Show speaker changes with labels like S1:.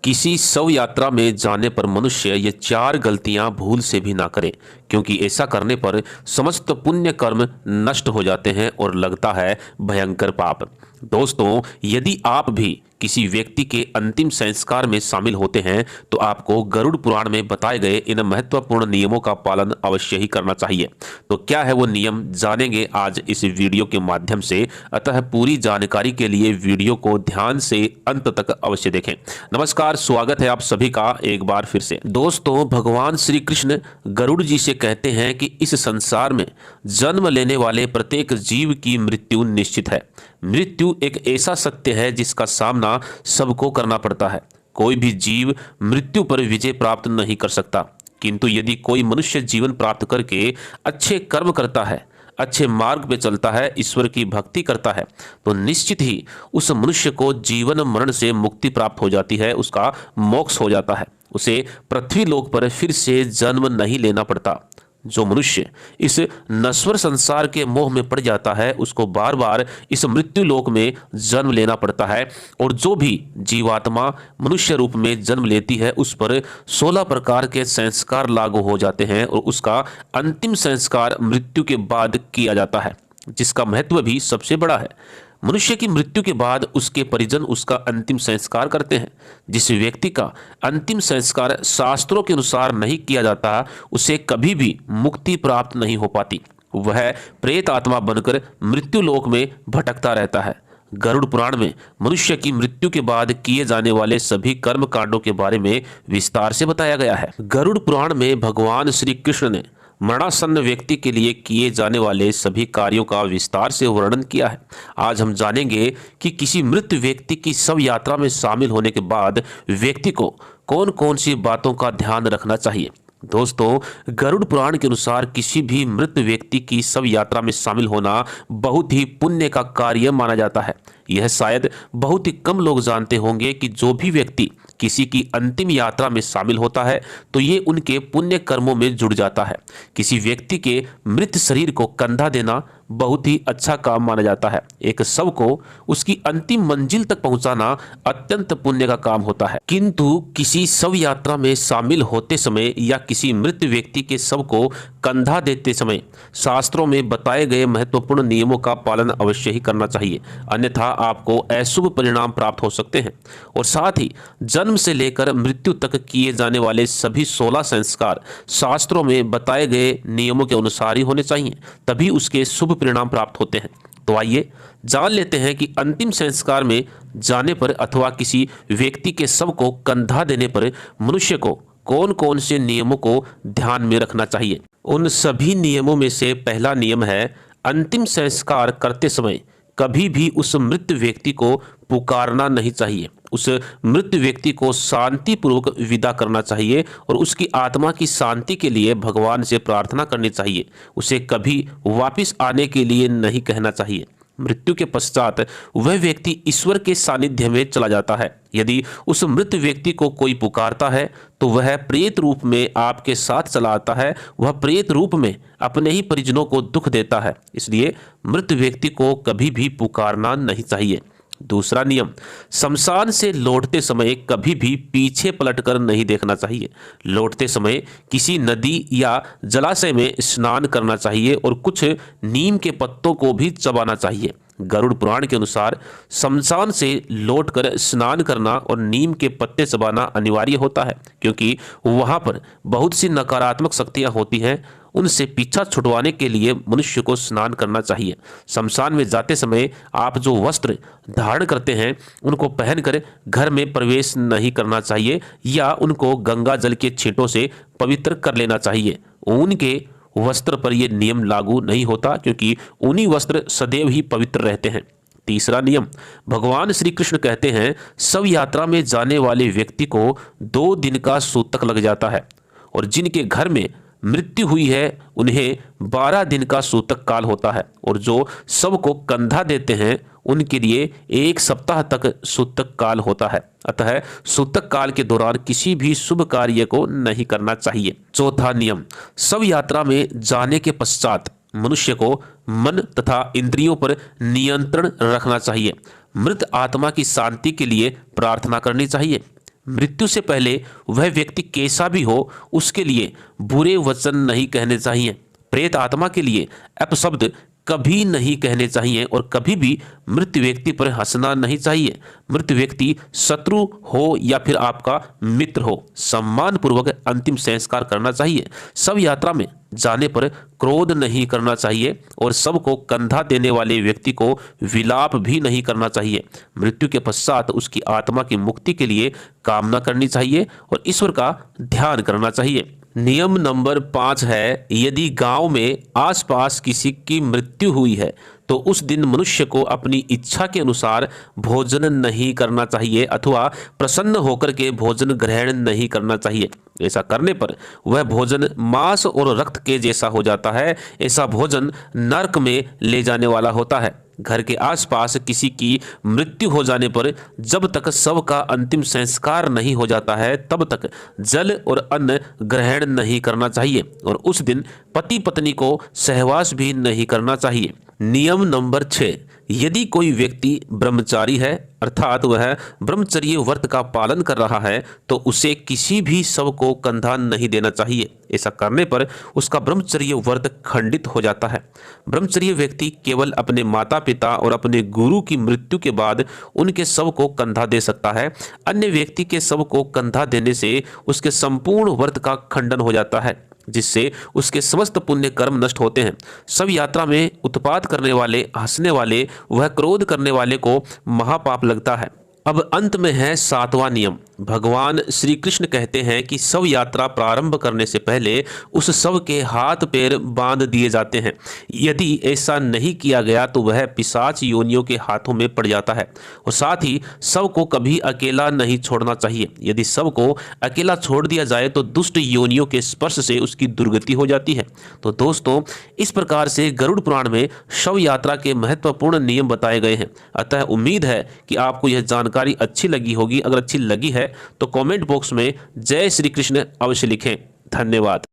S1: किसी शव यात्रा में जाने पर मनुष्य ये चार गलतियां भूल से भी ना करे, क्योंकि ऐसा करने पर समस्त पुण्य कर्म नष्ट हो जाते हैं और लगता है भयंकर पाप। दोस्तों, यदि आप भी किसी व्यक्ति के अंतिम संस्कार में शामिल होते हैं तो आपको गरुड़ पुराण में बताए गए इन महत्वपूर्ण नियमों का पालन अवश्य ही करना चाहिए। तो क्या है वो नियम, जानेंगे आज इस वीडियो के माध्यम से। अतः पूरी जानकारी के लिए वीडियो को ध्यान से अंत तक अवश्य देखें। नमस्कार, स्वागत है आप सभी का एक बार फिर से। दोस्तों, भगवान श्री कृष्ण गरुड़ जी से कहते हैं कि इस संसार में जन्म लेने वाले प्रत्येक जीव की मृत्यु निश्चित है। मृत्यु एक ऐसा सत्य है जिसका सामना सबको करना पड़ता है। कोई भी जीव मृत्यु पर विजय प्राप्त नहीं कर सकता, किंतु यदि कोई मनुष्य जीवन प्राप्त करके अच्छे कर्म करता है, अच्छे मार्ग पे चलता है, ईश्वर की भक्ति करता है, तो निश्चित ही उस मनुष्य को जीवन मरण से मुक्ति प्राप्त हो जाती है, उसका मोक्ष हो जाता है। उसे पृथ्वी लोक पर फिर से जन्म नहीं लेना पड़ता। जो मनुष्य इस नश्वर संसार के मोह में पड़ जाता है उसको बार बार इस मृत्यु लोक में जन्म लेना पड़ता है। और जो भी जीवात्मा मनुष्य रूप में जन्म लेती है उस पर 16 प्रकार के संस्कार लागू हो जाते हैं और उसका अंतिम संस्कार मृत्यु के बाद किया जाता है, जिसका महत्व भी सबसे बड़ा है। मनुष्य की मृत्यु के बाद उसके परिजन उसका अंतिम संस्कार करते हैं। जिस व्यक्ति का अंतिम संस्कार शास्त्रों के अनुसार नहीं किया जाता उसे कभी भी मुक्ति प्राप्त नहीं हो पाती। वह प्रेत आत्मा बनकर मृत्यु लोक में भटकता रहता है। गरुड़ पुराण में मनुष्य की मृत्यु के बाद किए जाने वाले सभी कर्म कांडों के बारे में विस्तार से बताया गया है। गरुड़ पुराण में भगवान श्री कृष्ण ने मरणासन्न व्यक्ति के लिए किए जाने वाले सभी कार्यों का विस्तार से वर्णन किया है। आज हम जानेंगे कि किसी मृत व्यक्ति की शव यात्रा में शामिल होने के बाद व्यक्ति को कौन कौन सी बातों का ध्यान रखना चाहिए। दोस्तों, गरुड़ पुराण के अनुसार किसी भी मृत व्यक्ति की शव यात्रा में शामिल होना बहुत ही पुण्य का कार्य माना जाता है। यह शायद बहुत ही कम लोग जानते होंगे कि जो भी व्यक्ति किसी की अंतिम यात्रा में शामिल होता है तो ये उनके पुण्य कर्मों में जुड़ जाता है। किसी व्यक्ति के मृत शरीर को कंधा देना बहुत ही अच्छा काम माना जाता है। एक शव को उसकी अंतिम मंजिल तक पहुंचाना अत्यंत पुण्य का काम होता है। किंतु किसी शव यात्रा में शामिल होते समय या किसी मृत व्यक्ति के शव को कंधा देते समय शास्त्रों में बताए गए महत्वपूर्ण नियमों का पालन अवश्य ही करना चाहिए, अन्यथा आपको अशुभ परिणाम प्राप्त हो सकते हैं। और साथ ही जन्म से लेकर मृत्यु तक किए जाने वाले सभी 16 संस्कार शास्त्रों में बताए गए नियमों के अनुसार ही होने चाहिए, तभी उसके शुभ परिणाम प्राप्त होते हैं। तो आइए जान लेते हैं कि अंतिम संस्कार में जाने पर अथवा किसी व्यक्ति के शव को कंधा देने पर मनुष्य को कौन कौन से नियमों को ध्यान में रखना चाहिए। उन सभी नियमों में से पहला नियम है, अंतिम संस्कार करते समय कभी भी उस मृत व्यक्ति को पुकारना नहीं चाहिए। उस मृत व्यक्ति को शांतिपूर्वक विदा करना चाहिए और उसकी आत्मा की शांति के लिए भगवान से प्रार्थना करनी चाहिए। उसे कभी वापस आने के लिए नहीं कहना चाहिए। मृत्यु के पश्चात वह व्यक्ति ईश्वर के सानिध्य में चला जाता है। यदि उस मृत व्यक्ति को कोई पुकारता है तो वह प्रेत रूप में आपके साथ चला आता है। वह प्रेत रूप में अपने ही परिजनों को दुख देता है, इसलिए मृत व्यक्ति को कभी भी पुकारना नहीं चाहिए। दूसरा नियम, शमशान से लौटते समय कभी भी पीछे पलटकर नहीं देखना चाहिए। लौटते समय किसी नदी या जलाशय में स्नान करना चाहिए और कुछ नीम के पत्तों को भी चबाना चाहिए। गरुड़ पुराण के अनुसार शमशान से लौटकर स्नान करना और नीम के पत्ते चबाना अनिवार्य होता है, क्योंकि वहां पर बहुत सी नकारात्मक शक्तियां होती हैं। उनसे पीछा छुड़वाने के लिए मनुष्य को स्नान करना चाहिए। शमशान में जाते समय आप जो वस्त्र धारण करते हैं उनको पहनकर घर में प्रवेश नहीं करना चाहिए या उनको गंगा जल के छींटों से पवित्र कर लेना चाहिए। उनके वस्त्र पर यह नियम लागू नहीं होता, क्योंकि ऊनी वस्त्र सदैव ही पवित्र रहते हैं। तीसरा नियम, भगवान श्री कृष्ण कहते हैं, शव यात्रा में जाने वाले व्यक्ति को 2 दिन का सूतक लग जाता है और जिनके घर में मृत्यु हुई है उन्हें 12 दिन का सूतक काल होता है, और जो शव को कंधा देते हैं उनके लिए 1 सप्ताह तक सूतक काल होता है। अतः सूतक काल के दौरान किसी भी शुभ कार्य को नहीं करना चाहिए। चौथा नियम, शव यात्रा में जाने के पश्चात मनुष्य को मन तथा इंद्रियों पर नियंत्रण रखना चाहिए। मृत आत्मा की शांति के लिए प्रार्थना करनी चाहिए। मृत्यु से पहले वह व्यक्ति कैसा भी हो उसके लिए बुरे वचन नहीं कहने चाहिए। प्रेत आत्मा के लिए अपशब्द कभी नहीं कहने चाहिए और कभी भी मृत व्यक्ति पर हंसना नहीं चाहिए। मृत व्यक्ति शत्रु हो या फिर आपका मित्र हो, सम्मान पूर्वक अंतिम संस्कार करना चाहिए। शव यात्रा में जाने पर क्रोध नहीं करना चाहिए और सबको कंधा देने वाले व्यक्ति को विलाप भी नहीं करना चाहिए। मृत्यु के पश्चात उसकी आत्मा की मुक्ति के लिए कामना करनी चाहिए और ईश्वर का ध्यान करना चाहिए। नियम नंबर 5 है, यदि गांव में आसपास किसी की मृत्यु हुई है तो उस दिन मनुष्य को अपनी इच्छा के अनुसार भोजन नहीं करना चाहिए अथवा प्रसन्न होकर के भोजन ग्रहण नहीं करना चाहिए। ऐसा करने पर वह भोजन मांस और रक्त के जैसा हो जाता है। ऐसा भोजन नरक में ले जाने वाला होता है। घर के आसपास किसी की मृत्यु हो जाने पर जब तक शव का अंतिम संस्कार नहीं हो जाता है तब तक जल और अन्न ग्रहण नहीं करना चाहिए और उस दिन पति पत्नी को सहवास भी नहीं करना चाहिए। नियम नंबर 6, यदि कोई व्यक्ति ब्रह्मचारी है अर्थात वह ब्रह्मचर्य व्रत का पालन कर रहा है तो उसे किसी भी शव को कंधा नहीं देना चाहिए। ऐसा करने पर उसका ब्रह्मचर्य व्रत खंडित हो जाता है। ब्रह्मचर्य व्यक्ति केवल अपने माता पिता और अपने गुरु की मृत्यु के बाद उनके शव को कंधा दे सकता है। अन्य व्यक्ति के शव को कंधा देने से उसके संपूर्ण व्रत का खंडन हो जाता है, जिससे उसके समस्त पुण्य कर्म नष्ट होते हैं। शव यात्रा में उत्पात करने वाले, हंसने वाले, वह क्रोध करने वाले को महापाप लगता है। अब अंत में है 7वां नियम। भगवान श्री कृष्ण कहते हैं कि शव यात्रा प्रारंभ करने से पहले उस शव के हाथ पैर बांध दिए जाते हैं। यदि ऐसा नहीं किया गया तो वह पिशाच योनियों के हाथों में पड़ जाता है और साथ ही शव को कभी अकेला नहीं छोड़ना चाहिए। यदि शव को अकेला छोड़ दिया जाए तो दुष्ट योनियों के स्पर्श से उसकी दुर्गति हो जाती है। तो दोस्तों, इस प्रकार से गरुड़ पुराण में शव यात्रा के महत्वपूर्ण नियम बताए गए हैं। अतः उम्मीद है कि आपको यह जानकारी अच्छी लगी होगी। अगर अच्छी लगी है तो कमेंट बॉक्स में जय श्री कृष्ण अवश्य लिखें। धन्यवाद।